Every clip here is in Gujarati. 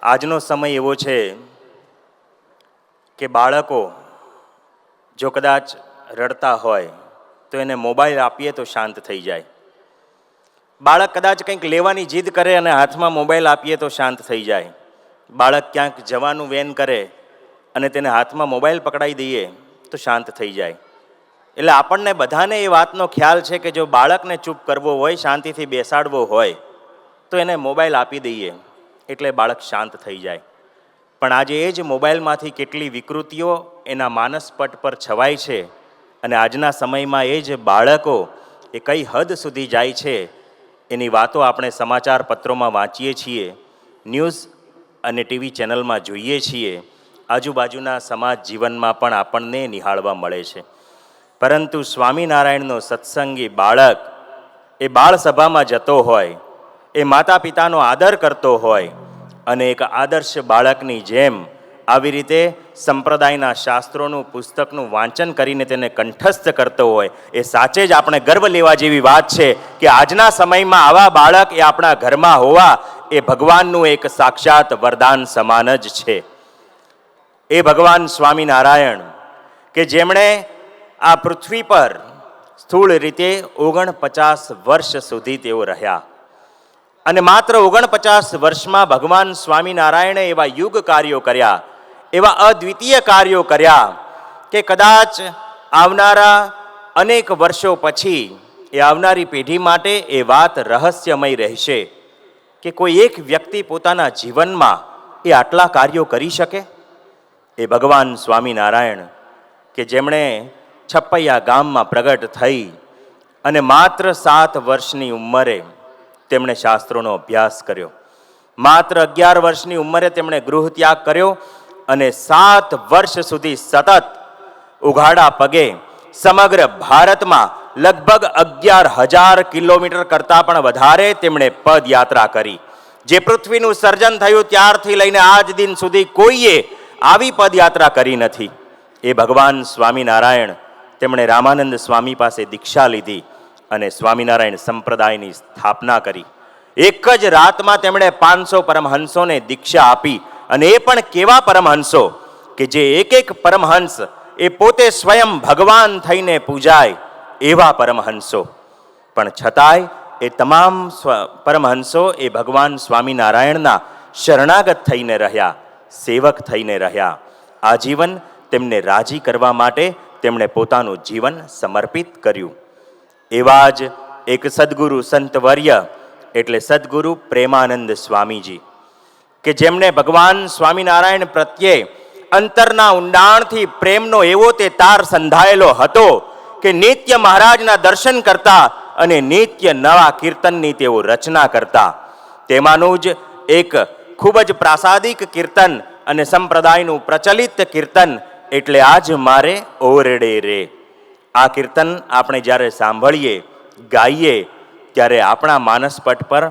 આજનો સમય એવો છે કે બાળકો જો કદાચ રડતા હોય તો એને મોબાઈલ આપીએ તો શાંત થઈ જાય. બાળક કદાચ કંઈક લેવાની જીદ કરે અને હાથમાં મોબાઈલ આપીએ તો શાંત થઈ જાય. બાળક ક્યાંક જવાનું વેન કરે અને તેને હાથમાં મોબાઈલ પકડાઈ દઈએ તો શાંત થઈ જાય. એટલે આપણને બધાને એ વાતનો ખ્યાલ છે કે જો બાળકને ચૂપ કરવો હોય, શાંતિથી બેસાડવો હોય તો એને મોબાઈલ આપી દઈએ એટલે બાળક શાંત થઈ જાય. પણ આજે એ જ મોબાઈલમાંથી કેટલી વિકૃતિઓ એના માનસપટ પર છવાય છે અને આજના સમયમાં એ જ બાળકો એ કઈ હદ સુધી જાય છે એની વાતો આપણે સમાચાર પત્રોમાં વાંચીએ છીએ, ન્યૂઝ અને ટીવી ચેનલમાં જોઈએ છીએ, આજુબાજુના સમાજ જીવનમાં પણ આપણને નિહાળવા મળે છે. પરંતુ સ્વામિનારાયણનો સત્સંગી બાળક એ બાળસભામાં જતો હોય, એ માતા પિતાનો આદર કરતો હોય અને એક આદર્શ બાળકની જેમ આવી રીતે સંપ્રદાયના શાસ્ત્રોનું પુસ્તકનું વાંચન કરીને તેને કંઠસ્થ કરતો હોય, એ સાચે જ આપણે ગર્વ લેવા જેવી વાત છે કે આજના સમયમાં આવા બાળક એ આપણા ઘરમાં હોવા એ ભગવાનનું એક સાક્ષાત વરદાન સમાન જ છે. એ ભગવાન સ્વામિનારાયણ કે જેમણે આ પૃથ્વી પર સ્થૂળ રીતે 49 વર્ષ સુધી તેઓ રહ્યા અને માત્ર 49 વર્ષમાં ભગવાન સ્વામિનારાયણે એવા યુગ કાર્યો કર્યા, એવા અદ્વિતીય કાર્યો કર્યા કે કદાચ આવનારા અનેક વર્ષો પછી એ આવનારી પેઢી માટે એ વાત રહસ્યમય રહેશે કે કોઈ એક વ્યક્તિ પોતાના જીવનમાં એ આટલા કાર્યો કરી શકે. એ ભગવાન સ્વામિનારાયણ કે જેમણે છપૈયા ગામમાં પ્રગટ થઈ અને માત્ર 7 વર્ષની ઉંમરે તેમણે શાસ્ત્રોનો અભ્યાસ કર્યો. માત્ર 11 વર્ષની ઉંમરે તેમણે ગૃહ ત્યાગ કર્યો અને 7 વર્ષ સુધી સતત ઉઘાડા પગે સમગ્ર ભારતમાં લગભગ 11,000 કિલોમીટર કરતાં પણ વધારે તેમણે પદયાત્રા કરી. જે પૃથ્વીનું સર્જન થયું ત્યારથી લઈને આજ દિન સુધી કોઈએ આવી પદયાત્રા કરી નથી. એ ભગવાન સ્વામિનારાયણ તેમણે રામાનંદ સ્વામી પાસે દીક્ષા લીધી અને સ્વામિનારાયણ સંપ્રદાયની સ્થાપના કરી. એક જ રાતમાં તેમણે 500 પરમહંસોને દીક્ષા આપી અને એ પણ કેવા પરમહંસો કે જે એક પરમહંસ એ પોતે સ્વયં ભગવાન થઈને પૂજાય એવા પરમહંસો. પણ છતાંય એ તમામ પરમહંસો એ ભગવાન સ્વામિનારાયણના શરણાગત થઈને રહ્યા, સેવક થઈને રહ્યા. આજીવન તેમને રાજી કરવા માટે તેમણે પોતાનું જીવન સમર્પિત કર્યું. એવા જ એક સદગુરુ સંતવર્ય એટલે સદગુરુ પ્રેમાનંદ સ્વામીજી કે જેમને ભગવાન સ્વામિનારાયણ પ્રત્યે અંતરના ઊંડાણથી પ્રેમનો એવો તે તાર સંધાયેલો હતો કે નિત્ય મહારાજના દર્શન કરતા અને નિત્ય નવા કીર્તનની તેઓ રચના કરતા. તેમાંનું જ એક ખૂબ જ પ્રાસાદિક કીર્તન અને સંપ્રદાયનું પ્રચલિત કીર્તન એટલે આજ મારે ઓરડે રે. આ કીર્તન આપણે જ્યારે સાંભળીએ, ગાઈએ ત્યારે આપણા માનસપટ પર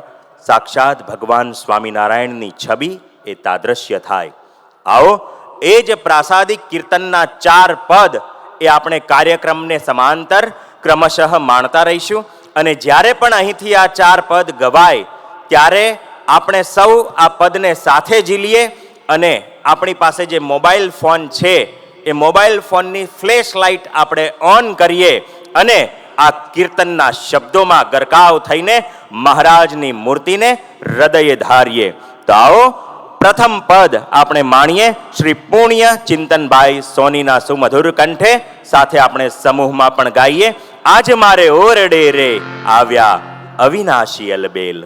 સાક્ષાત ભગવાન સ્વામિનારાયણની છબી એ તાદ્રશ્ય થાય. આવો એ જ પ્રાસાદિક કીર્તનના 4 પદ એ આપણે કાર્યક્રમને સમાંતર ક્રમશઃ માણતા રહીશું અને જ્યારે પણ અહીંથી આ 4 પદ ગવાય ત્યારે આપણે સૌ આ પદને સાથે ઝીલીએ અને આપણી પાસે જે મોબાઈલ ફોન છે એ મોબાઈલ ફોનની ફ્લેશ લાઇટ આપણે ઓન કરીએ અને આ કીર્તનના શબ્દોમાં ગરકાવ થઈને મહારાજની મૂર્તિને હૃદયે ધારીએ. તો આવો પ્રથમ પદ આપણે માણીએ શ્રી પુણ્ય ચિંતનભાઈ સોનીના સુમધુર કંઠે, સાથે આપણે સમૂહમાં પણ ગાઈએ. આજ મારે ઓરડે રે આવ્યા અવિનાશી અલબેલ.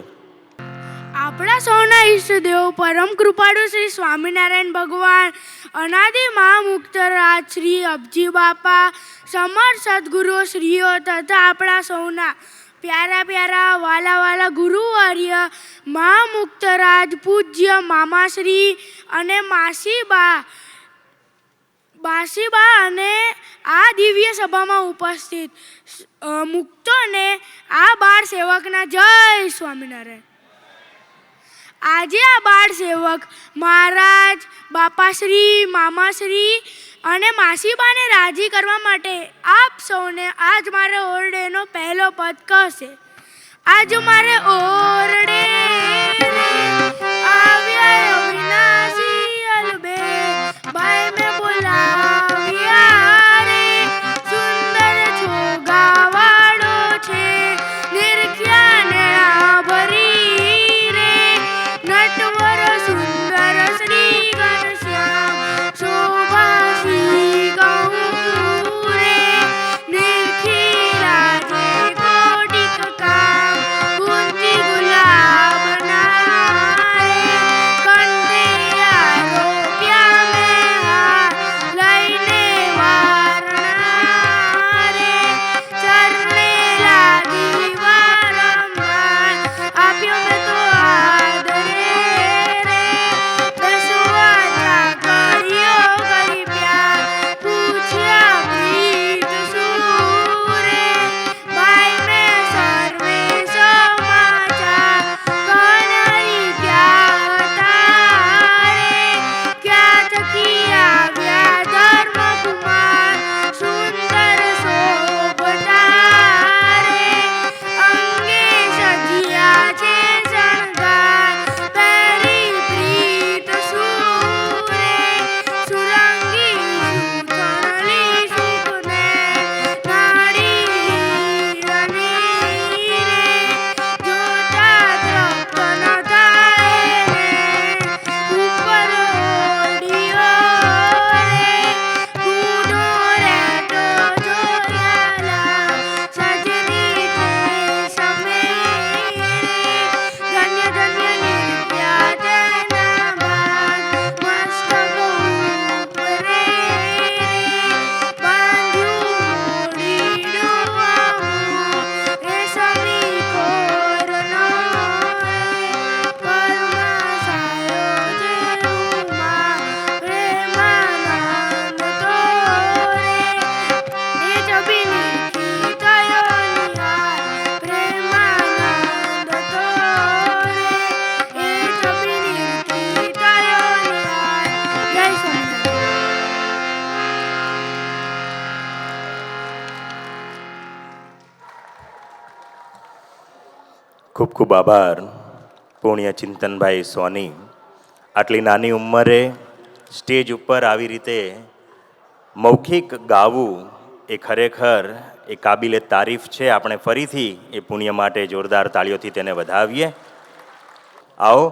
આપણા સૌના ઈષ્ટદેવ પરમ કૃપાળુ શ્રી સ્વામિનારાયણ ભગવાન, અનાદિ મહામુક્તરાજ શ્રી અબજી બાપા, સમર્થ સદગુરુ શ્રીઓ તથા આપણા સૌના પ્યારા પ્યારા વાલા વાલા ગુરુવર્ય મહામુક્તરાજ પૂજ્ય મામાશ્રી અને બાસીબા અને આ દિવ્ય સભામાં ઉપસ્થિત મુક્તોને આ બાળ સેવકના જય સ્વામિનારાયણ. આજે આ બાળ સેવક મહારાજ, બાપાશ્રી, મામાશ્રી અને માસીબાને રાજી કરવા માટે આપ સૌને આજ મારે ઓરડેનો પહેલો પદ કહેશે. આજ મારે ઓરડે આવ્યા વિના ખૂબ ખૂબ આભાર પુણ્ય ચિંતનભાઈ સોની. આટલી નાની ઉંમરે સ્ટેજ ઉપર આવી રીતે મૌખિક ગાવું એ ખરેખર એ કાબિલે તારીફ છે. આપણે ફરીથી એ પુણ્ય માટે જોરદાર તાળીઓથી તેને વધાવીએ. આવો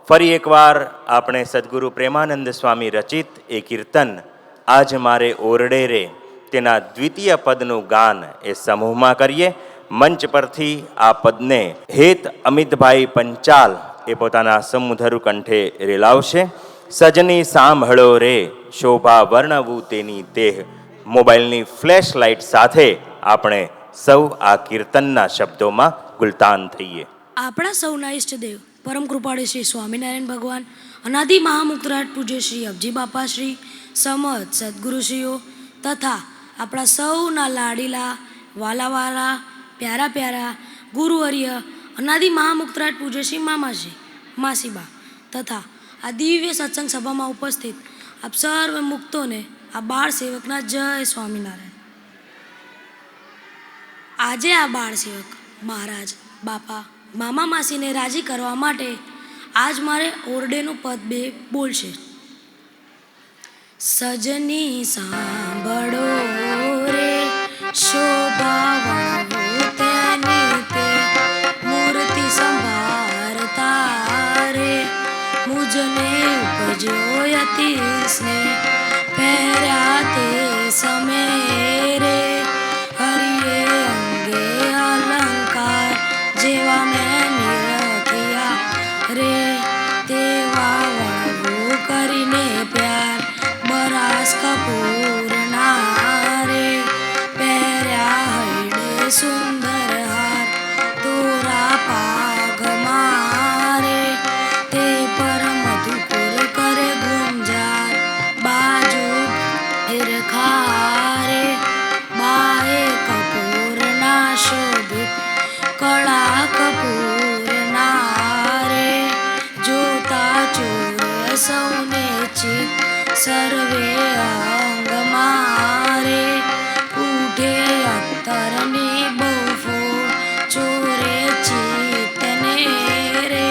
ફરી એકવાર આપણે સદગુરુ પ્રેમાનંદ સ્વામી રચિત એ કીર્તન આજ મારે ઓરડે રે તેના દ્વિતીય પદનું ગાન એ સમૂહમાં કરીએ. મંચ પરથી આ પદને હેત અમિતભાઈ પંચાલ એ પોતાના સમુધરુ કંઠે રેલાવશે. સજની સાંભળો રે શોભા વર્ણવું તેની દેહ. મોબાઈલની ફ્લેશ લાઇટ સાથે આપણે સૌ આ કીર્તનના શબ્દોમાં ગુલતાન થઈએ. આપણા સૌના ઈષ્ટદેવ પરમ કૃપાળુ શ્રી સ્વામિનારાયણ ભગવાન, અનાદિ મહામુક્તરાટ પૂજ્ય શ્રી અબજી બાપા શ્રી, સમત સદગુરુશ્રીઓ તથા આપણા સૌના લાડીલા વાલાવાલા પ્યારા પ્યારા ગુરુવર્ય અનાદિ મહામુક્તરાટ પૂજ્ય શ્રી મામાશ્રી માસીબા તથા આ દિવ્ય સત્સંગ સભામાં ઉપસ્થિત આપ સર્વ મુક્તોને આ બાળ સેવકના જય સ્વામિનારાયણ. આજે આ બાળ સેવક મહારાજ બાપા મામા માસીને રાજી કરવા માટે આજ મારે ઓરડેનું પદ 2 બોલશે. સજની સાંભળો રે શોભા વર્ણવું તેની તે, મૂર્તિ સંભારતા રે મુજને ઉપજ્યો અતિ સ્નેહ. પહેર્યા તે સમે રે હરિએ અંગે અલંકાર, જેવા મેં નિરખ્યા રે તેવા વળવું કરીને પ્યાર. બરાસ કપૂરના રે પહેર્યા હૈડે સુંદર હાર, તોરા પાઘમાં રે તે પર મધુપુર કરે ગુંજાર. બાજુ ઈરખા રે બાએ કપૂરના શોભિત, કળા કપૂરના રે જોતા ચોર સૌને ચિત. સર્વે અંગમાં રે ઉઠે અત્તરની બહુ ફૂલ, ચોરે ચિત્તને રે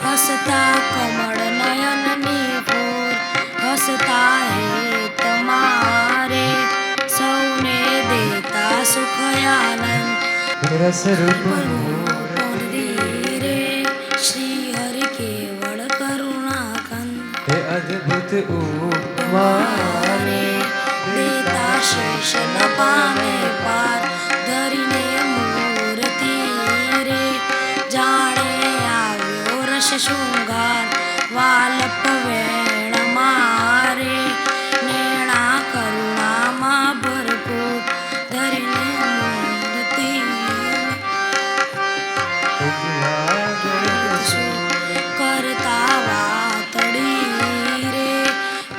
હસતા કમળ નયનની ફૂલ. હસતા હેત મારે સૌને દેતા સુખ આનંદ. રસરૂપ રે શ્રી હરિ કેવળ કરુણાકંદ. હે અદ્ભુત ઉપમારે દેતા શેષ ન પામે પાર. ધરીને મૂર્તિ રે જાણે આવ્યો રસ શૃંગાર. વાલપ વેણ મારે નેણા કરુણામાં ભરપૂર. ધરીને મૂર્તિ કરતા વાતડી રે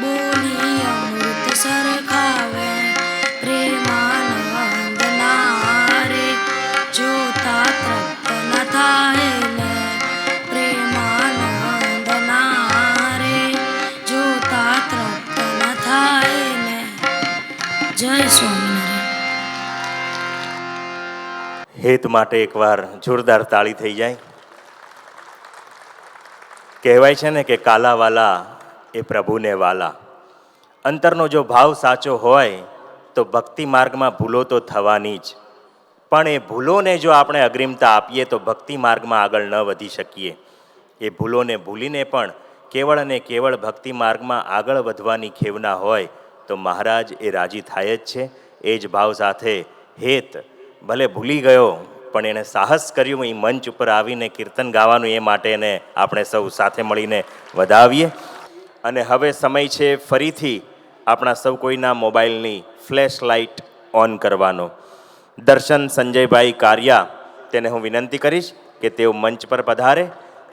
બોલી અમૃત સરખાવે. પ્રેમાનંદ નારે જોતા તૃપ્ત ન થાય ને. પ્રેમાનંદ નારે જોતા તૃપ્ત ન થાય ને. જય સ્વામિનારાયણ. હેત માટે એકવાર જોરદાર તાળી થઈ જાય. કહેવાય છે ને કે કાલાવાલા એ પ્રભુને વાલા. અંતરનો જો ભાવ સાચો હોય તો ભક્તિ માર્ગમાં ભૂલો તો થવાની જ, પણ એ ભૂલોને જો આપણે અગ્રિમતા આપીએ તો ભક્તિ માર્ગમાં આગળ ન વધી શકીએ. એ ભૂલોને ભૂલીને પણ કેવળ અને કેવળ ભક્તિ માર્ગમાં આગળ વધવાની ખેવના હોય તો મહારાજ એ રાજી થાય જ છે. એ જ ભાવ સાથે હેત ભલે ભૂલી ગયો પણ એણે સાહસ કર્યું એ મંચ ઉપર આવીને કીર્તન ગાવાનું. એ માટે એને આપણે સૌ સાથે મળીને વધાવીએ. અને હવે સમય છે ફરીથી આપણા સૌ કોઈના મોબાઈલની ફ્લેશ લાઇટ ઓન કરવાનો. દર્શન સંજયભાઈ કારિયા તેને હું વિનંતી કરીશ કે તેઓ મંચ પર પધારે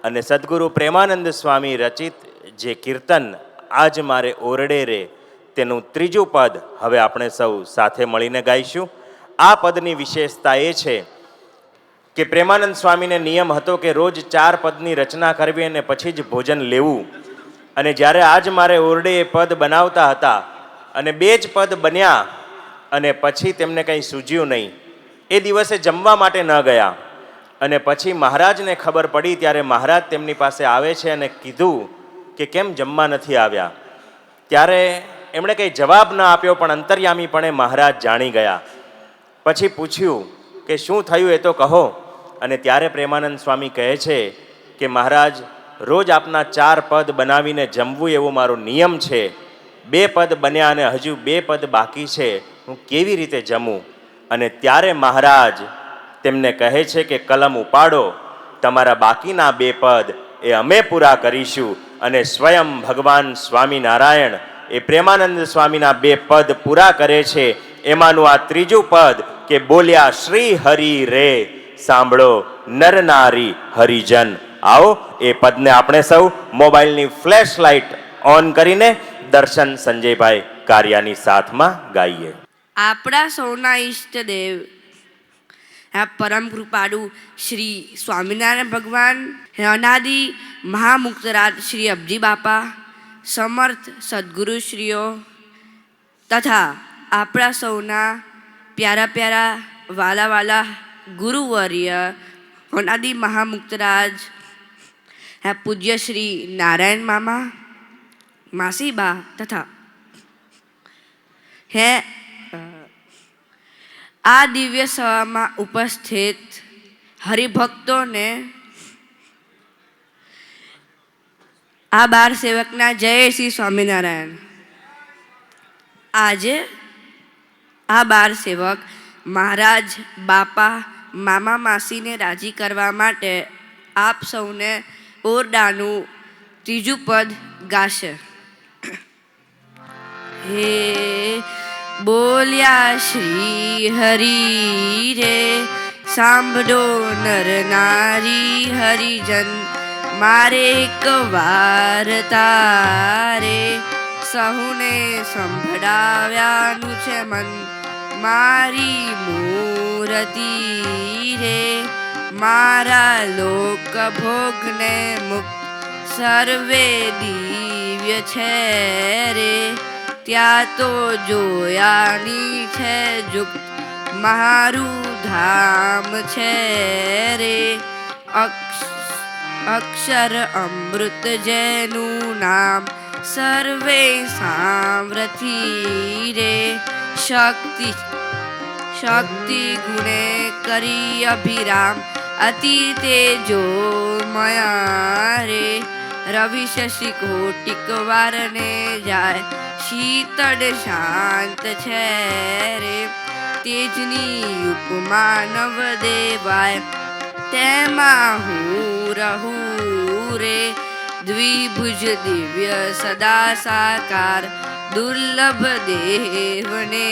અને સદગુરુ પ્રેમાનંદ સ્વામી રચિત જે કીર્તન આજ મારે ઓરડે રે તેનું 3જું પદ હવે આપણે સૌ સાથે મળીને ગાઈશું. આ પદની વિશેષતા એ છે કે પ્રેમાનંદ સ્વામીને નિયમ હતો કે રોજ 4 પદની રચના કરવી અને પછી જ ભોજન લેવું. અને જ્યારે આજ મારે ઓરડે એ પદ બનાવતા હતા અને 2 જ પદ બન્યા અને પછી તેમને કંઈ સૂઝ્યું નહીં. એ દિવસે જમવા માટે ન ગયા અને પછી મહારાજને ખબર પડી ત્યારે મહારાજ તેમની પાસે આવે છે અને કીધું કે કેમ જમવા નથી આવ્યા. ત્યારે એમણે કંઈ જવાબ ન આપ્યો, પણ અંતર્યામીપણે મહારાજ જાણી ગયા. પછી પૂછ્યું કે શું થયું એ તો કહો. અને ત્યારે પ્રેમાનંદ સ્વામી કહે છે કે મહારાજ, રોજ આપના 4 પદ બનાવીને જમવું એવો મારો નિયમ છે. 2 પદ બન્યા અને હજુ 2 પદ બાકી છે, હું કેવી રીતે જમું? અને ત્યારે મહારાજ તેમને કહે છે કે કલમ ઉપાડો, તમારા બાકીના 2 પદ એ અમે પૂરા કરીશું. અને સ્વયં ભગવાન સ્વામિનારાયણ એ પ્રેમાનંદ સ્વામીના 2 પદ પૂરા કરે છે. એમાંનું આ 3જું પદ કે બોલ્યા શ્રી હરિ રે, સાંભળો નર નારી હરિજન. આવો એ પદને આપણે સૌ મોબાઈલની ફ્લેશ લાઇટ ઓન કરીને દર્શન સંજયભાઈ કારિયાની સાથમાં ગાઈએ. આપણા સૌના ઈષ્ટદેવ આ પરમ કૃપાળુ શ્રી સ્વામિનારાયણ ભગવાન, અનાદિ મહામુક્તરાજ શ્રી અબજી બાપા, સમર્થ સદગુરુશ્રીઓ તથા આપણા સૌના પ્યારા પ્યારા વાલા વાલા ગુરુવર્ય અનાદિ મહામુક્તરાજ પૂજ્ય શ્રી નારાયણ મામા, માસીબા તથા આ દિવ્ય સભામાં ઉપસ્થિત હરિભક્તોને આ બાર સેવકના જય શ્રી સ્વામિનારાયણ. આજે આ બાર સેવક મહારાજ, બાપા, મામા, માસીને રાજી કરવા માટે આપ સૌને ઓરડાનું 3જું પદ ગાશે. હે બોલ્યા શ્રી હરિ રે, સાંભળો નર નારી હરિજન, મારે એક વાર્તા રે, સહુને સંભળાવ્યાનું છે મન, મારી મૂર્તિ રે, મારા લોક ભોગને મુક્ત સર્વે દિવ્ય છે રે, ત્યાં તો જોયાની છે જુક્ત, મારું ધામ છે રે, અક્ષર અમૃત જેનું નામ, સર્વે સામ્રથી રે, શક્તિ ગુણે કરી અભિરામ, અતિ તેજોમયા રે, રવિ શશી કોટિક વારને જાય, શીતળ શાંત છે રે, તેજની ઉપમા નવ દેવાય, તેમાં હું રહું રે, દ્વિભુજ દિવ્ય સદા સાકાર, દુર્લભ દેવને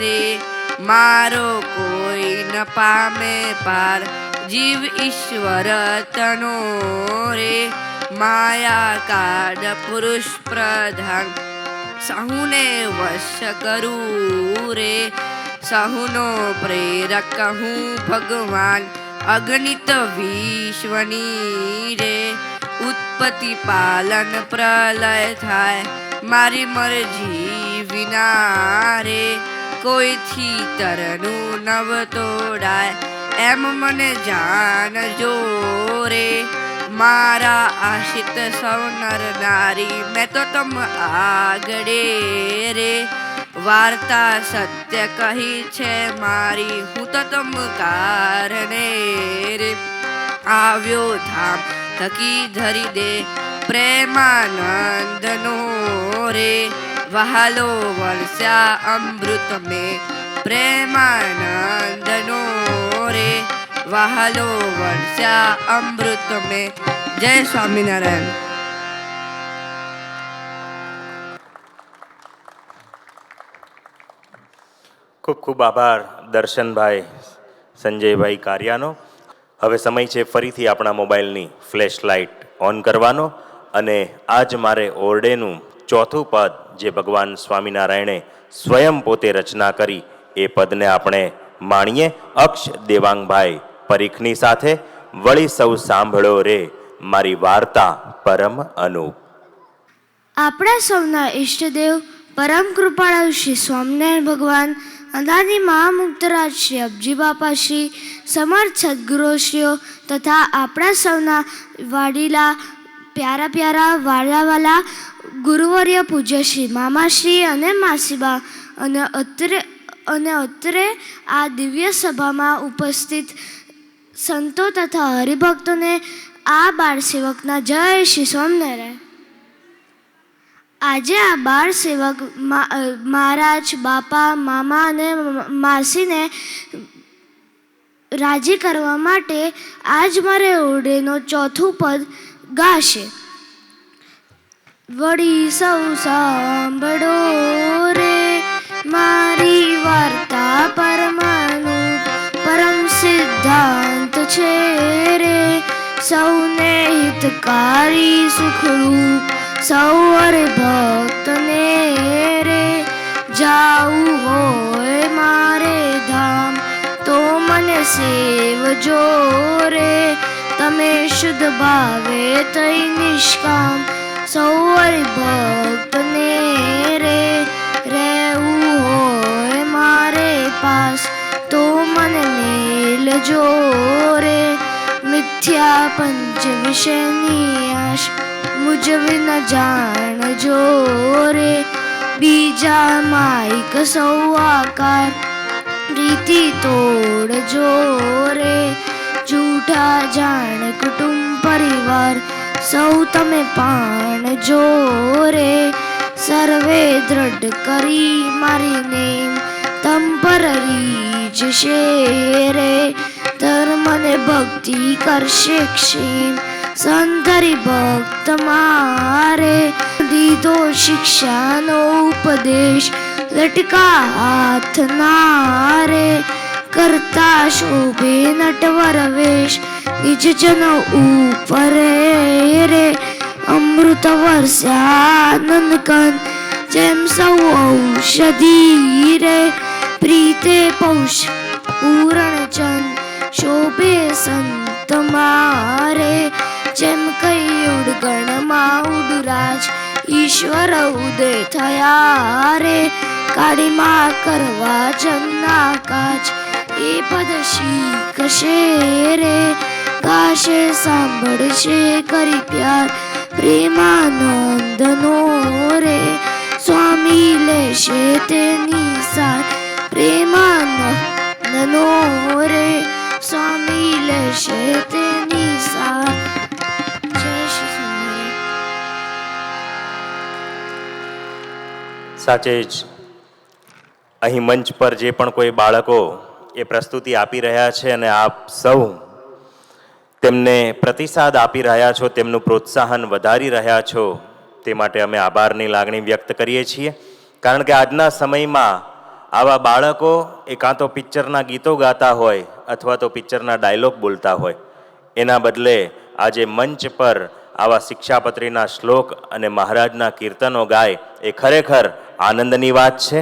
રે, મારો કોઈ ન પામે પાર, જીવ ઈશ્વર તનો રે, માયા કાળ પુરુષ પ્રધાન, સહુને વશ કરું રે, સહુનો પ્રેરક હું ભગવાન, અગણિત વિશ્વની રે, ઉત્પત્તિ પાલન પ્રલય થાય, મારી મરજી વિના રે, કોઈથી તરનું નવ તોડાય, એમ મને જાણજો રે, મારા આશિત સૌ નર નારી, મેં તો તમ આગળે રે, વાર્તા સત્ય કહી છે મારી, હું તો તમ કારણે રે, આવ્યો ધામ થકી ધરી દે પ્રેમાનંદનો રે, વહાલો વરસ્યા અમૃત મેં પ્રેમાનંદનો રે, વહાલો વરસ્યા અમૃત મેં. જય સ્વામિનારાયણ. ખૂબ ખૂબ આભાર દર્શનભાઈ, સંજયભાઈ કારિયાનો. હવે સમય છે ફરીથી આપણા મોબાઈલની ફ્લેશ લાઇટ ઓન કરવાનો અને આજ મારે ઓરડેનું 4થું પદ જે ભગવાન સ્વામિનારાયણે સ્વયં પોતે રચના કરી એ પદને આપણે માણીએ અક્ષ દેવાંગભાઈ પરીખની સાથે. વળી સૌ સાંભળો રે મારી વાર્તા પરમ અનુપ. આપણા સૌના ઈષ્ટદેવ પરમ કૃપાળુ શ્રી સ્વામિનારાયણ ભગવાન અનાદિ મહામુક્તરાજ શ્રી અબજી બાપા શ્રી સમર્થ સદગુરુશ્રીઓ તથા આપણા સૌના વાડીલા પ્યારા પ્યારા વાલા ગુરુવર્ય પૂજ્ય શ્રી મામાશ્રી અને માસીબા અને અત્રે આ દિવ્ય સભામાં ઉપસ્થિત સંતો તથા હરિભક્તોને આ બાળ સેવકના જય શ્રી સ્વામિનારાયણ. આજે આ બાળ સેવક મહારાજ બાપા મામા અને માસીને રાજી કરવા માટે આજ મારે ઓરડેનો ચોથું પદ ગાશે. વળી સૌ સાંભળો રે મારી વાર્તા પરમાનું પરમ સિદ્ધાંત છે રે, સૌને હિતકારી સુખરૂપ સૌ ભક્તને રે. જાવું હોય મારે ધામ તો મને સેવજો રે, તમે શુદ્ધ ભાવે તઈ નિષ્કામ સૌ ભક્તને રે. રહેવું હોય મારે પાસ તો મને મેલજો રે, મિથ્યા પંચ વિષયની આશ મુજ વિન જાણજો રે. બીજા માઈક સૌ આકાર રીતિ તોડજો રે, જૂઠા જાણ કુટુંબ પરિવાર સૌ તમે પાણજો રે. સર્વે દ્રઢ કરી મારી નેમ તમ પર રીજશે રે, ધર્મ ને ભક્તિ કરશે ક્ષેમ સંતરી ભક્ત મારે. દીધો શિક્ષાનો ઉપદેશ લટકા હાથ નારે, કરતા શોભે નટવર વેશ નિજ જન ઉપરે રે. અમૃત વર્ષાનંદ કંદ જેમ સૌ ઔષધી રે, પ્રીતે પૌષ પૂરણ ચંદ શોભે સંત મારે. જેમ કઈ ઉડગણમાં ઉડરાજ ઈશ્વર ઉદય થયા રે, કાળીમાં કરવા જન્ના કાજ એ પદ શીખશે રે. ગાશે સાંભળશે કરી પ્યાર પ્રેમાનંદનો રે, સ્વામી લેશે તેની સાર પ્રેમાનંદનો રે, સ્વામી લેશે તેની સાર. જય શ્રી સ્વામિનારાયણ. સાચે જ અહીં મંચ પર જે પણ કોઈ બાળકો એ પ્રસ્તુતિ આપી રહ્યા છે અને આપ સૌ તેમને પ્રતિસાદ આપી રહ્યા છો, તેમનું પ્રોત્સાહન વધારી રહ્યા છો, તે માટે અમે આભારની લાગણી વ્યક્ત કરીએ છીએ. કારણ કે આજના સમયમાં આવા બાળકો એ કાં તો પિક્ચરના ગીતો ગાતા હોય અથવા તો પિક્ચરના ડાયલોગ બોલતા હોય, એના બદલે આજે મંચ પર આવા શિક્ષાપત્રીના શ્લોક અને મહારાજના કીર્તનો ગાય એ ખરેખર આનંદની વાત છે.